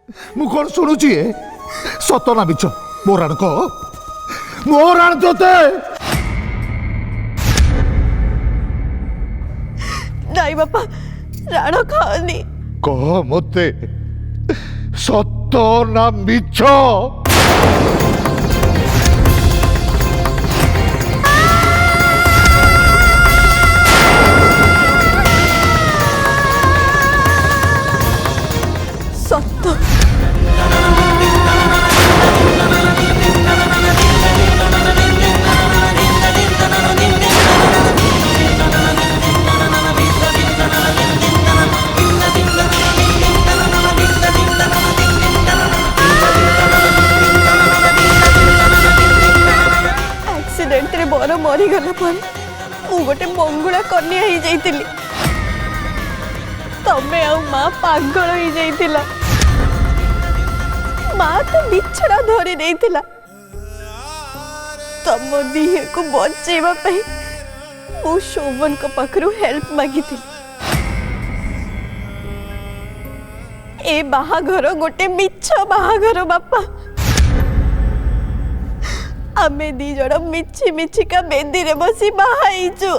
मु कौन शुणुची सत ना मिछ मोराण कह मोराण तोते नहीं बापा राण खाओनी कह मते सत ना मिछ सत्य एक्सीडेंट रे बर मरीगला पर मु गोटे मंगुला कन्या ही जाइतिली तमे आ माँ पागल हो जाइतिला माँ तो बिछड़ा धरी देइतिला तम दिहे को बचेवा पई मु शोभन को पाखरु हेल्प मागितिली ए बाहाघर गोटे मिछ बाहाघर बापा आमे दी जण मिछि मिछिका बेदी रे बसी बाहाइछु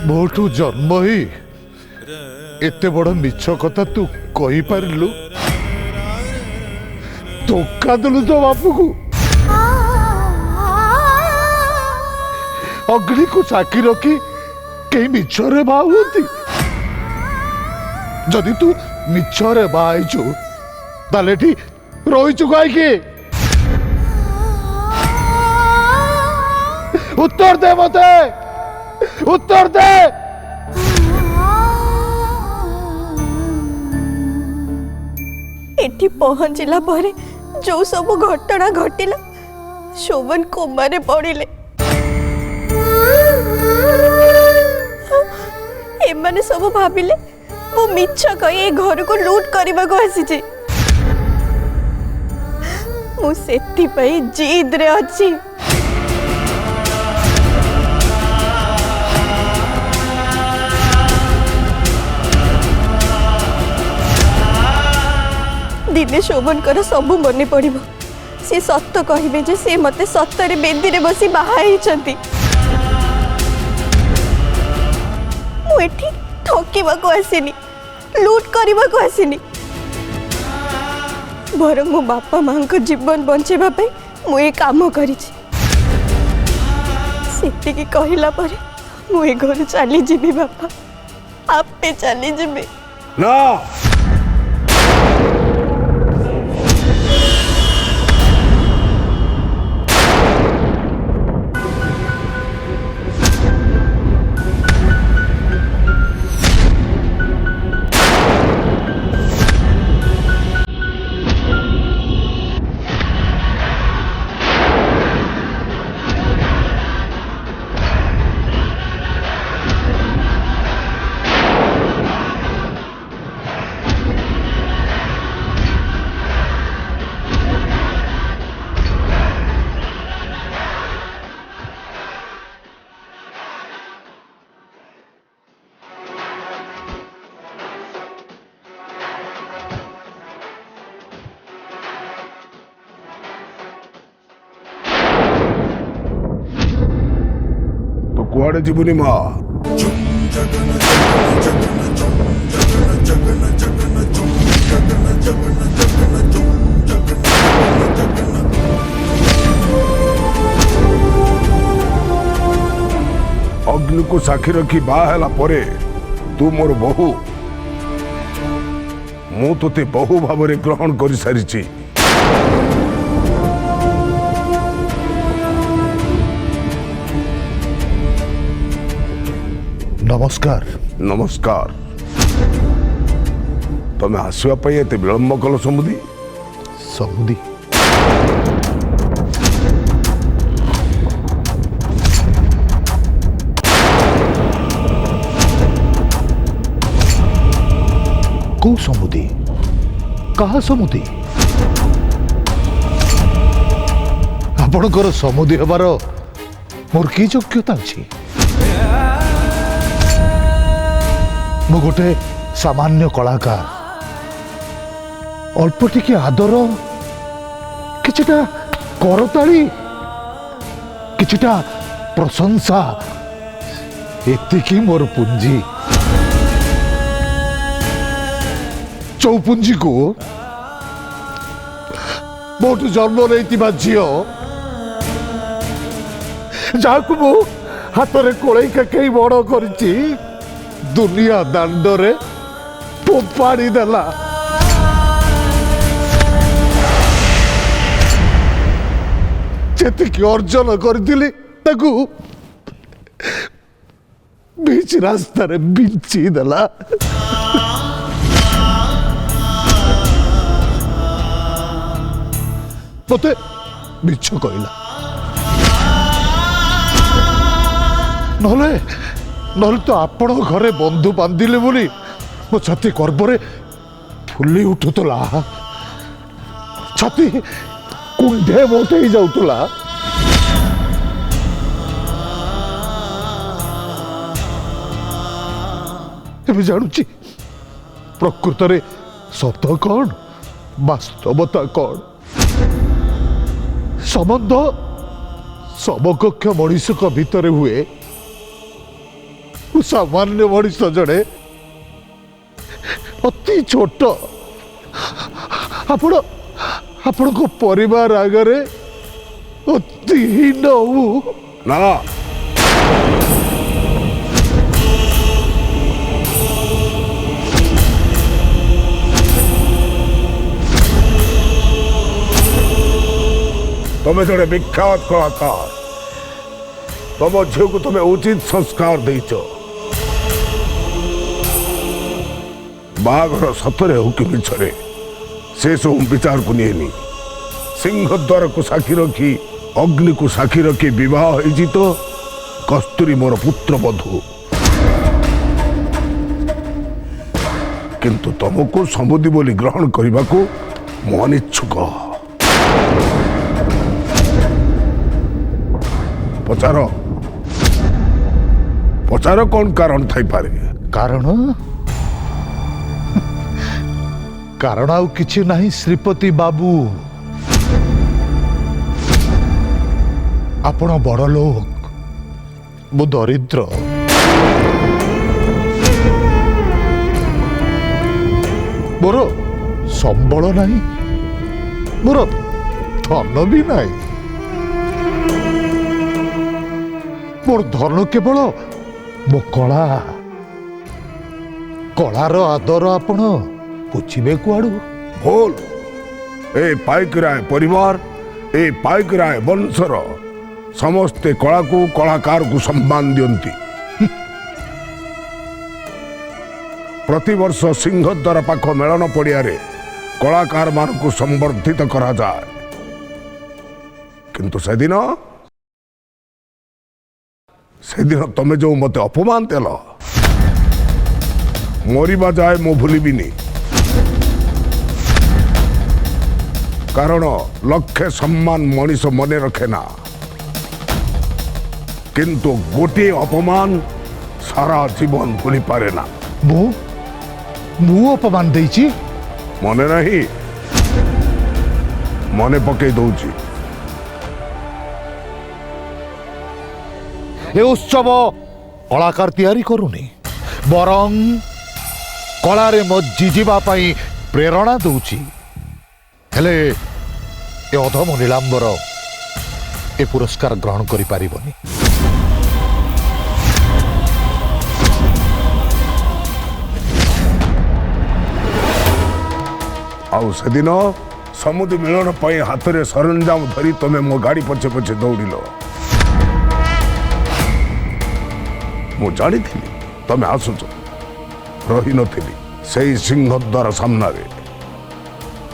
मोठू जन्म ही एते बड़ मिछ कथा तू कही पारिलु धोखा देलु तो बापू को अग्नि को साक्षी रखी कहीं मिछरे बा होती जदि तू मिछरे बाइचु ताले ठी रहिचु काई के उत्तर दे मते उत्तर दे एठी पहुंचला परे जो सब घटना घटिला शोभन कोमारे पड़िले एमाने सब भाबिले मु मिछ कही ए घर को लूट करबा को आसीची मु सेति पई जिद रे अछि दिने शोभन कर सब मने पड़िबो से सत्य कहिबे जे से मते सत्तरे बेदी रे बसी बाहाई छथि मु एठी ठकीबा को आसीनी लूट करबा को आसीनी बर मो बापा मां को जीवन बंचेबा पे मु ए काम करिछि सेति की कहिला परे मु ए घर चली जिबी बापा आपे चली जिबी ना कुआड़े जीवनी माँ अग्नि को साक्षी रखी बाहला परे तू मोर बहु मु तोते बहु भाव ग्रहण कर सारी नमस्कार नमस्कार तमें आसवाई एत विलंब कल समुदी समुदी को समुदी कहा समुदी ଆପଣଙ୍କର ସମୁଦି ହେବାର ମୋର କି ଯୋଗ୍ୟତା ଅଛି? ମୁଁ ଗୋଟେ ସାମାନ୍ୟ କଳାକାର। ଅଳ୍ପ ଟିକେ ଆଦର, କିଛିଟା କରତାଳି, କିଛିଟା ପ୍ରଶଂସା, ଏତିକି ମୋର ପୁଞ୍ଜି। ଚୌପୁଞ୍ଜିକୁ ମୋଠୁ ଜନ୍ମ ନେଇଥିବା ଝିଅ, ଯାହାକୁ ମୁଁ ହାତରେ କୋଳେଇ କାକେଇ ବଡ଼ କରିଛି, ଦୁନିଆ ଦାଣ୍ଡରେ ଫୋପାଡ଼ି ଦେଲା। ଯେତିକି ଅର୍ଜନ କରିଥିଲି ତାକୁ ବିଚ୍ ରାସ୍ତାରେ ବିଞ୍ଚି ଦେଲା। ମତେ ମିଛ କହିଲା। ନହେଲେ ତ ଆପଣ ଘରେ ବନ୍ଧୁ ବାନ୍ଧିଲେ ବୋଲି ମୋ ଛାତି ଗର୍ବରେ ଫୁଲି ଉଠୁଥିଲା, ଛାତି କୁଣ୍ଢେ ବସେଇ ଯାଉଥିଲା। ଏବେ ଜାଣୁଛି ପ୍ରକୃତରେ ସତ କଣ, ବାସ୍ତବତା କଣ। ସମ୍ବନ୍ଧ ସମକକ୍ଷ ମଣିଷଙ୍କ ଭିତରେ ହୁଏ। ସାମାନ୍ୟ ମଣିଷ ଜଣେ, ଅତି ଛୋଟ, ଆପଣଙ୍କ ପରିବାର ଆଗରେ ଅତି ହୀନ। ନା, ତମେ ଜଣେ ବିଖ୍ୟାତ କଳାକାର। ତମ ଝିଅକୁ ତମେ ଉଚିତ ସଂସ୍କାର ଦେଇଛ। ବାହାଘର ସତରେ ହଉ କି ମିଛରେ, ସେସବୁ ବିଚାରକୁ ନିଏନି। ସିଂହଦ୍ୱାରକୁ ସାକ୍ଷୀ ରଖି, ଅଗ୍ନିକୁ ସାକ୍ଷୀ ରଖି ବିବାହ ହେଇଛି ତ କସ୍ତୁରୀ ମୋର ପୁତ୍ରବଧୂ। କିନ୍ତୁ ତମକୁ ସମୁଦି ବୋଲି ଗ୍ରହଣ କରିବାକୁ ମୁଁ ଅନିଚ୍ଛୁକ। ପଚାର କଣ କାରଣ ଥାଇପାରେ? କାରଣ ଆଉ କିଛି ନାହିଁ ଶ୍ରୀପତି ବାବୁ। ଆପଣ ବଡ଼ ଲୋକ, ମୁଁ ଦରିଦ୍ର। ମୋର ସମ୍ବଳ ନାହିଁ, ମୋର ଧନ ବି ନାହିଁ। ମୋର ଧନ କେବଳ ମୋ କଳା। କଳାର ଆଦର ଆପଣ ବୁଝିବେ କୁଆଡୁ? ଭୁଲ। ଏ ପାଇକରାୟ ପରିବାର, ଏ ପାଇକରାୟ ବଂଶର ସମସ୍ତେ କଳାକୁ, କଳାକାରକୁ ସମ୍ମାନ ଦିଅନ୍ତି। ପ୍ରତିବର୍ଷ ସିଂହଦ୍ୱାର ପାଖ ମେଳନ ପଡ଼ିଆରେ କଳାକାରମାନଙ୍କୁ ସମ୍ବର୍ଦ୍ଧିତ କରାଯାଏ। କିନ୍ତୁ ସେଦିନ ତମେ ଯୋଉ ମତେ ଅପମାନ ଦେଲ, ମରିବା ଯାଏ ମୁଁ ଭୁଲିବିନି। କାରଣ ଲକ୍ଷେ ସମ୍ମାନ ମଣିଷ ମନେ ରଖେ ନା, କିନ୍ତୁ ଗୋଟିଏ ଅପମାନ ସାରା ଜୀବନ ଭୁଲି ପାରେ ନା। ମୁଁ ଅପମାନ ଦେଇଛି? ମନେ ନାହିଁ? ମନେ ପକେଇ ଦଉଛି। ଏ ଉତ୍ସବ କଳାକାର ତିଆରି କରୁନି, ବରଂ କଳାରେ ମଜ୍ଜି ଯିବା ପାଇଁ ପ୍ରେରଣା ଦଉଛି। ହେଲେ ଏ ଅଧମ ନୀଳାମ୍ବର ଏ ପୁରସ୍କାର ଗ୍ରହଣ କରିପାରିବନି। ଆଉ ସେଦିନ ସମୁଦି ମିଳନ ପାଇଁ ହାତରେ ସରଞ୍ଜାମ ଧରି ତମେ ମୋ ଗାଡ଼ି ପଛେ ପଛେ ଦୌଡ଼ିଲ। ମୁଁ ଜାଣିଥିଲି ତମେ ଆସୁଛ। ରହିନଥିଲି ସେଇ ସିଂହଦ୍ୱାର ସାମ୍ନାରେ।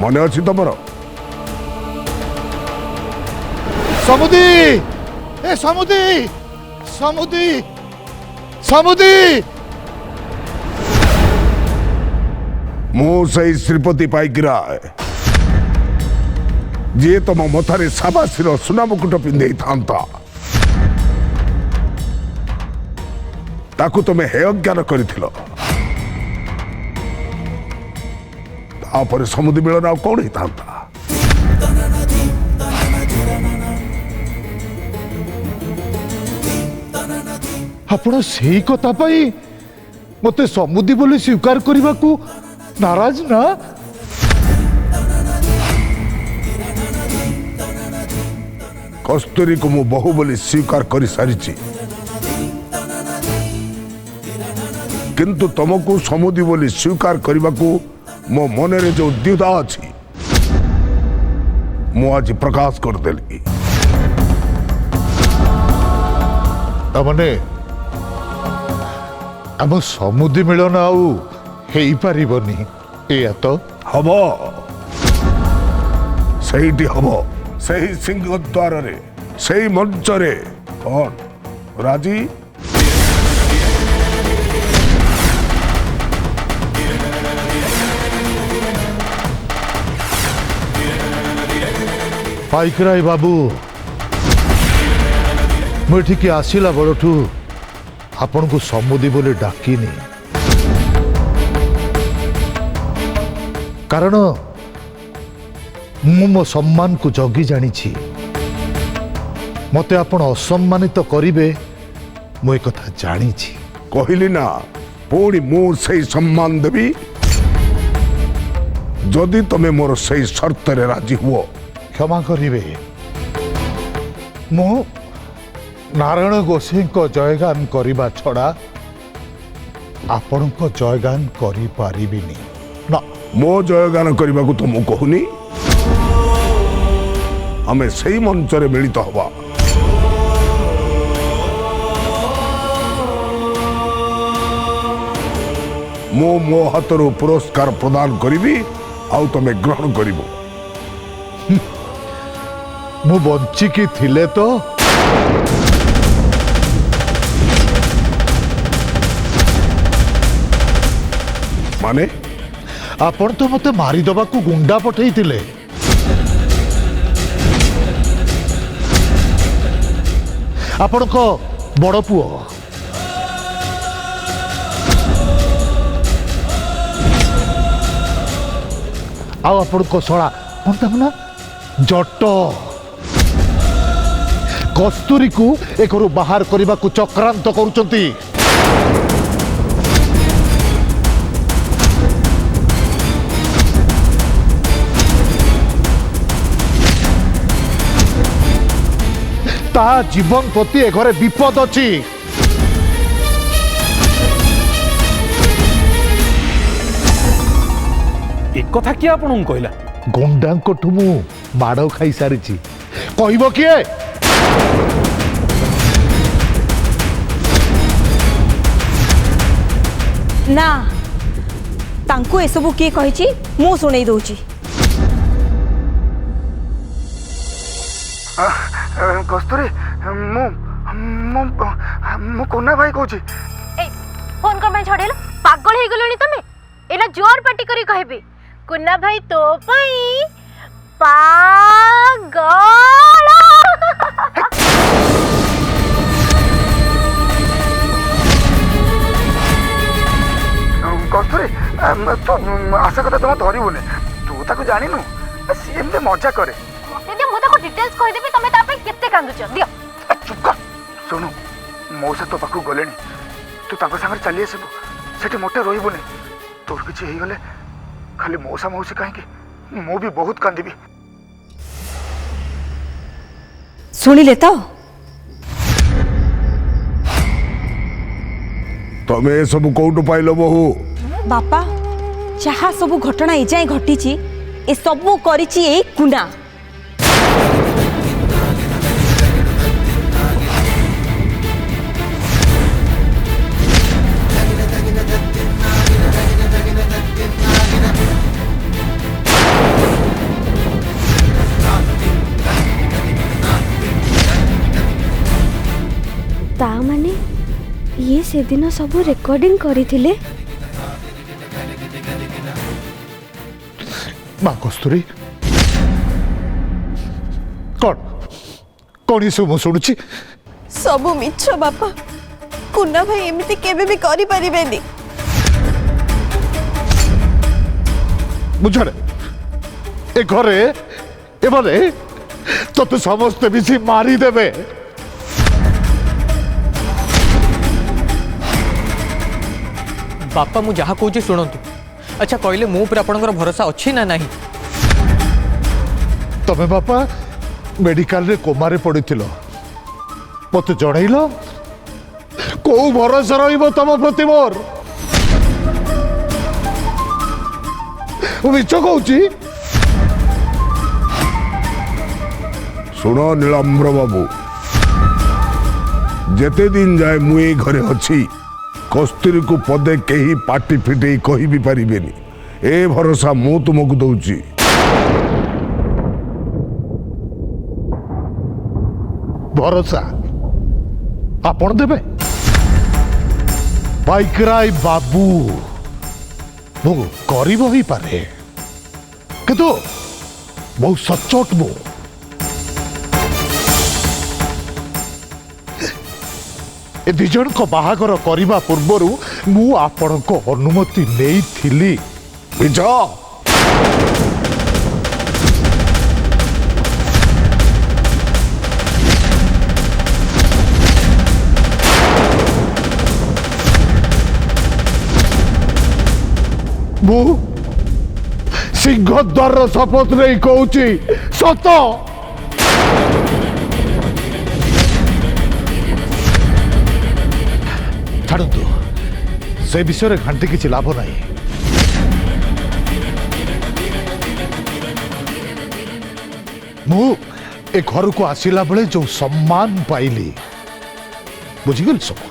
ମନେ ଅଛି ତମର? ସମୁଦି! ଏ ସମୁଦି! ସମୁଦି! ସମୁଦି! ମୁଁ ସେଇ ଶ୍ରୀପତି ପାଇକରାୟ। जी तुम मथारे साबासीर सुना मुकुट पिंधे था ताकू तुम्हें हे अज्ञान करथिलो तापर समुद्र मिलन आ कौन होता ଆପଣ ସେଇ କଥା ପାଇଁ ମତେ ସମୁଦି ବୋଲି ସ୍ୱୀକାର କରିବାକୁ ନାରାଜ ନା? कस्तूरी को मु बहु बोली स्वीकार कर सारी किंतु तुमको समुदी बोली स्वीकार करने को मो मन रे जो द्विधा अच्छी मु आज प्रकाश करदेली ତାମାନେ ଆମ ସମୁଦି ମିଳନ ଆଉ ହେଇପାରିବନି ଏଇଆ ତ? हब सहीटी हब सही सिंह द्वार रे सही मंच रे कौन राजी ପାଇକରାଇ ବାବୁ ମୁଁ ଏଠିକି ଆସିଲା ବେଳଠୁ ଆପଣଙ୍କୁ ସମୁଦି ବୋଲି ଡାକିନି କାରଣ ମୁଁ ମୋ ସମ୍ମାନକୁ ଜଗି ଜାଣିଛି ମତେ ଆପଣ ଅସମ୍ମାନିତ କରିବେ ମୁଁ ଏ କଥା ଜାଣିଛି कहली ना पुणी मु सही सम्मान देवी जदि तमे मोर सही शर्त रे राजी हुओ क्षमा କରିବେ ମୁଁ ନାରାୟଣ ଗୋସାଇଙ୍କ ଜୟଗାନ କରିବା ଛଡ଼ା ଆପଣଙ୍କ ଜୟଗାନ କରିପାରିବିନି ନା मो जयगान करने को तो मु कहूनी आमे सही मंच रे मिलित हवा मो मो हाथरू पुरस्कार प्रदान करी आउ तमे ग्रहण करिवो ମୁଁ ବଞ୍ଚିକି ଥିଲେ ତ माने ଆପଣ ତ ମତେ ମାରିଦେବାକୁ ଗୁଣ୍ଡା ପଠେଇଥିଲେ ଆପଣଙ୍କ ବଡ଼ ପୁଅ ଆଉ ଆପଣଙ୍କ ଶଳା କଣ ତାଙ୍କ ନା ଜଟ କସ୍ତୁରୀକୁ ଏ ଘରୁ ବାହାର କରିବାକୁ ଚକ୍ରାନ୍ତ କରୁଛନ୍ତି ता जीवन प्रति ए घरे विपद अच्छी एक कथा किए आपन कहला गुंडांकठू मु माड़ खाई सारी कहब किए ना तांकु एसबू किए कही मु शुणई दउची कस्तूरी मु कोना भाई कहूँ फोन कर मैं छड़ेला पागल हो गलनी तमे एना जोर पार्टी करी कहबी कुन्ना भाई तो पई पागल कस्तूरी तू आशा कथा जमा धरबुनि तू ताको जानिनु सी एमती मजा करे दे मु ताको डिटेल्स कहि देबी तमे ता पे केते कांदुछ दियो चुप कर सुनु मौसा तो पाखु गलेनी तू ताको संगे चली आसबु सेठी मोटे रहिबुनि तोर किछि हेई गले खाली मौसा मौसी काहे कि मु भी बहुत कांदिबी शुणिले तो तमे सब कोउटु पाइलो बहु बापा जहा सबू घटना ए जाए घटी ए सबू करिछि ए कुना ता माने ये से दिन सब रिकॉर्डिंग करिथिले माँ कस्तूरी कौन कौन ये सब मु शुणुची सबु मिछ बापा कुना भाई एमती केबे भी करि परिबेनी बुझे ए घरे एबारे तो समस्ते मिसी मारी देवे बापा मु जहाँ कहूँ शुणु अच्छा कहले मो पर आपनकर भरोसा अच्छी ना नहीं तमे बापा मेडिकल रे कोमारे पड़िथिलो मते जणैलो को भरोसा रहिबो तम प्रति मोर मिछ कहूची शुण नीलाम्बर बाबू जेते दिन जाए मु ए घरे अच्छी कस्तूरी को पदे कहीं पाटी फिटे कही भी पारिबेनी ए भरोसा मु तुमको दउची भरोसा आपण देबे बाइकराय बाबू मु गरीब ही पारे किंतु बहुत सचोट मु ए दी जन को बाहागर करने पूर्वर मु आपण को अनुमति नहीं थिली बिजा मु सिंहद्वार शपथ नहीं कहूची सत छाड़ू से विषय घाटी किसी लाभ नहीं मु ए घर को आसिला बेले जो सम्मान पाइली बुझीगल सब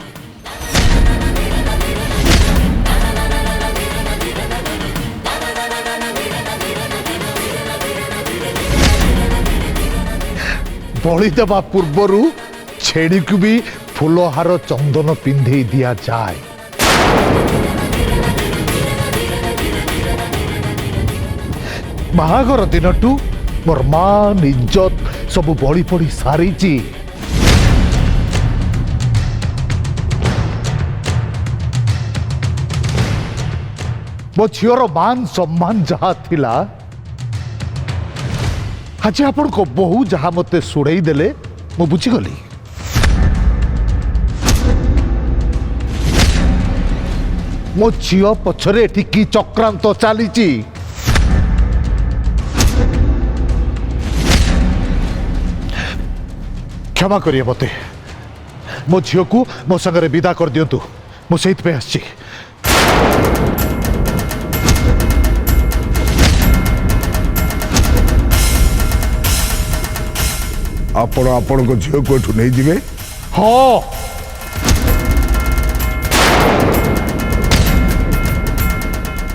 बलि देवा पूर्वर छेड़ी को भी फुलहार चंदन पिंधे दिया जाए बाहागर दिनटू मोर मान इज्जत सब बड़ी पड़ी सारी मो झीर मान सम्मान जहा थिला आज आपण को बहु जहा मते सुड़ई देले मु बुझीगली मो झील पछरे एठी की चक्रांत चलीची क्षमा करिए मते मो झील को मो संगे विदा कर दियंतु मु सेइत पे आछि आपण आपण को झील को एठू नहीं जिवे हाँ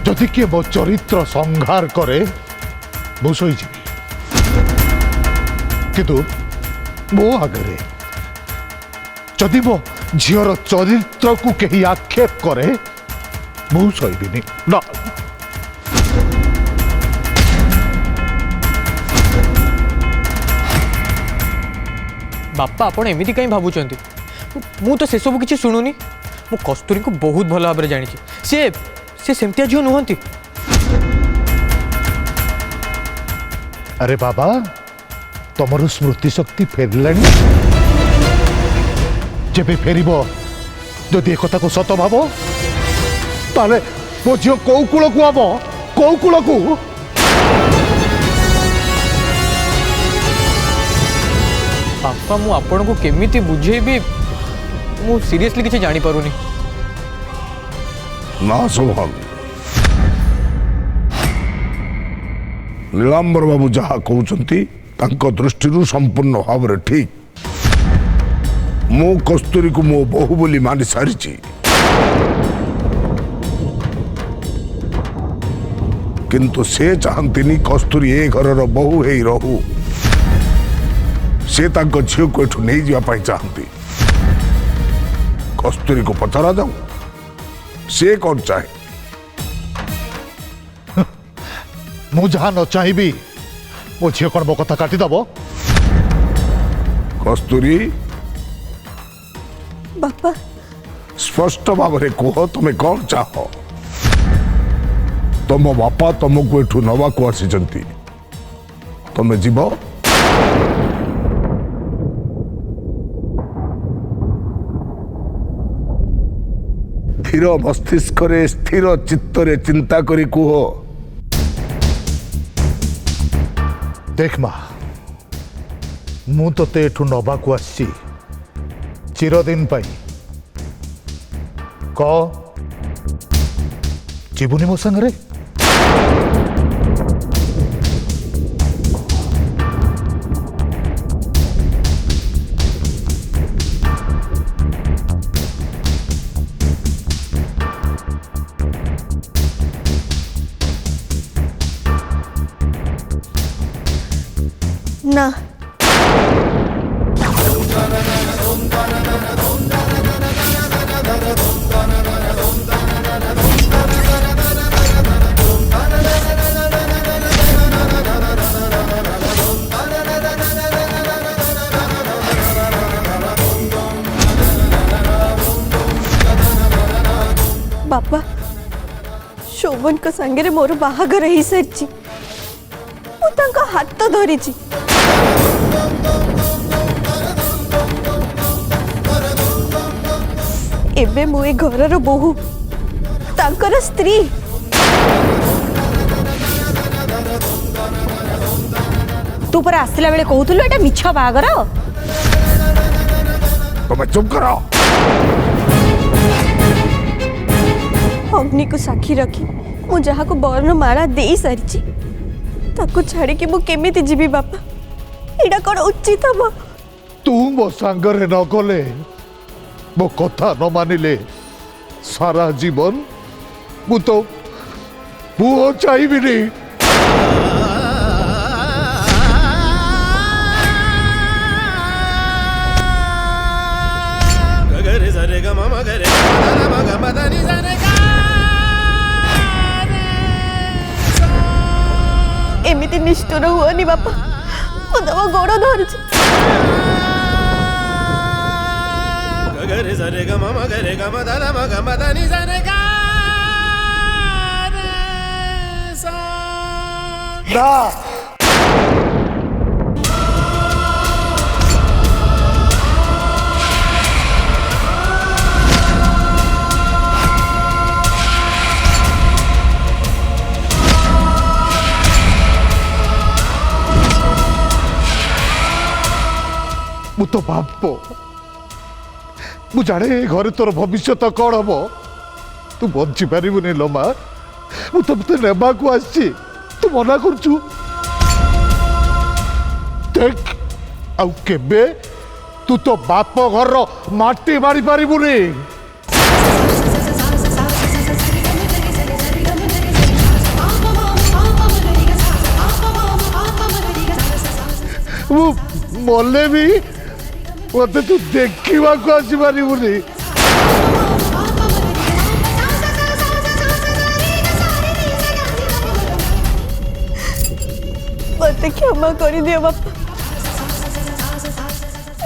जदि किए मो चरित्र संहार करे मु शोईजी किंतु मो आगे जदि मो झीर चरित्र को कहीं आक्षेप करे मु शोईबिनी ना बापा आपण एमती कहीं भावुं मु तो से सब किसी शुणुनी मु कस्तूरी को बहुत भल भाव जानी से सेमतिया झील नुहति अरे बाबा तुमर स्मृति शक्ति फेरलानी जेबे फेरिब जदि एक को सत भाव ताले मो झील कौ कूल को हम कौ कूल को बापा मु आपण को केमिति बुझेबी मु सीरियसली किसी जानी पारुनी ना सोहन नीलांबर बाबू जहा कहउचंती तांको दृष्टि संपूर्ण भाव रे ठीक मो कस्तूरी को मो बहु बोली मानि सारिची किंतु से चाहंतिनी कस्तूरी ए घरर बहु हेई रहू से तांको झील को एठू नहीं जावा पाई चाहती कस्तूरी को पचरा जाऊ से कौन चाहे मु जहा न चाहिए मो झील कौन मो कथा काटिदेव कस्तूरी बापा स्पष्ट भाव में कह तुम कौन चाह तुम बापा तुमको एठू नवा को आसी तुम जीव धीर मस्तिष्क स्थिर चित्तरे चिंता करी कुह देख माँ मु तोते एठू नवा को आसी चिरदिन पाई क जीवनी मो संगरे ना बापा शोभन को संगे मोर बाहागर ही सारी मु तांका हाथ धरी एबे मु ए घरर बोहू तांकर स्त्री तू पर आसला बेले कहूलु एटा मिछ बागर तुम चुप करो अग्नि को साक्षी रखी मु जहा को वर्णमाला दे सारी ताको छाड़ी कि मु केमिति जीवी बापा एडा कोन उचित हबो तू मो सांगरे न गले मो कथा न मानिले सारा जीवन मु तो पुओ चाहिबिनी एमिति निष्ठुर हुअनि बापा मु तम गोड़ धरुछि ना मु तो बाप मु जाने घरे तोर भविष्य कौन हम तू बची पारूनी लो माँ मु तो नेबा को आसी तू मना करचु देख आउ केबे तू तो बाप घर माटी मारी पारिबुनी मले भी मत तू देखा को आसी पारिबुनी मत क्षमा कर दियो बापा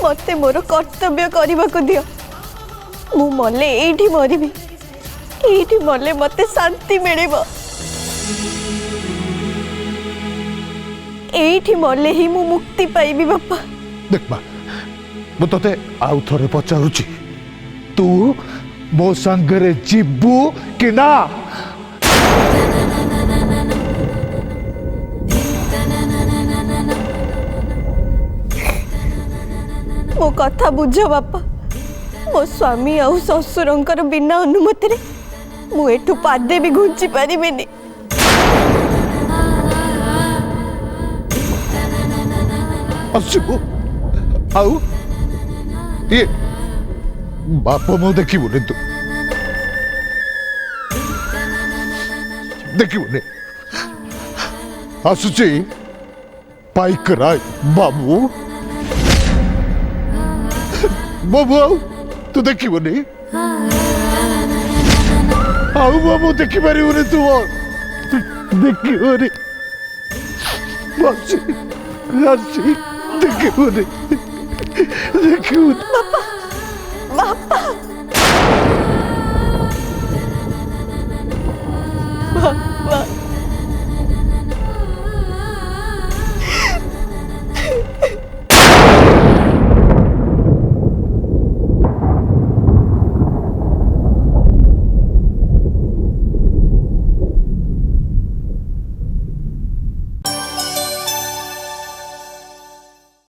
मते मोर कर्तव्य करने को दियो मु मले एठी मरबी एठी मरले मते शांति मिलिबो एठी मरले ही मु मुक्ति पाइबी बापा देख माँ मु तोते आउ थरे पचारुची तू मो संगरे जीबू कि ना मो कथा बुझ बापा मो स्वामी आउ ससुरंकर बिना अनुमति रे मु एठू पादे भी घुंची पारिबेनी असुबु आउ ये बाप मो देखिबुनी तू देखिबुनी आसुची पाइक राय बाबू बाबू आउ तू देखिबुनी आउ बाबू देखि पारिबुनी तू देखिबुनी बसी देखिबुनी ଦେଖିବୁ ବାପା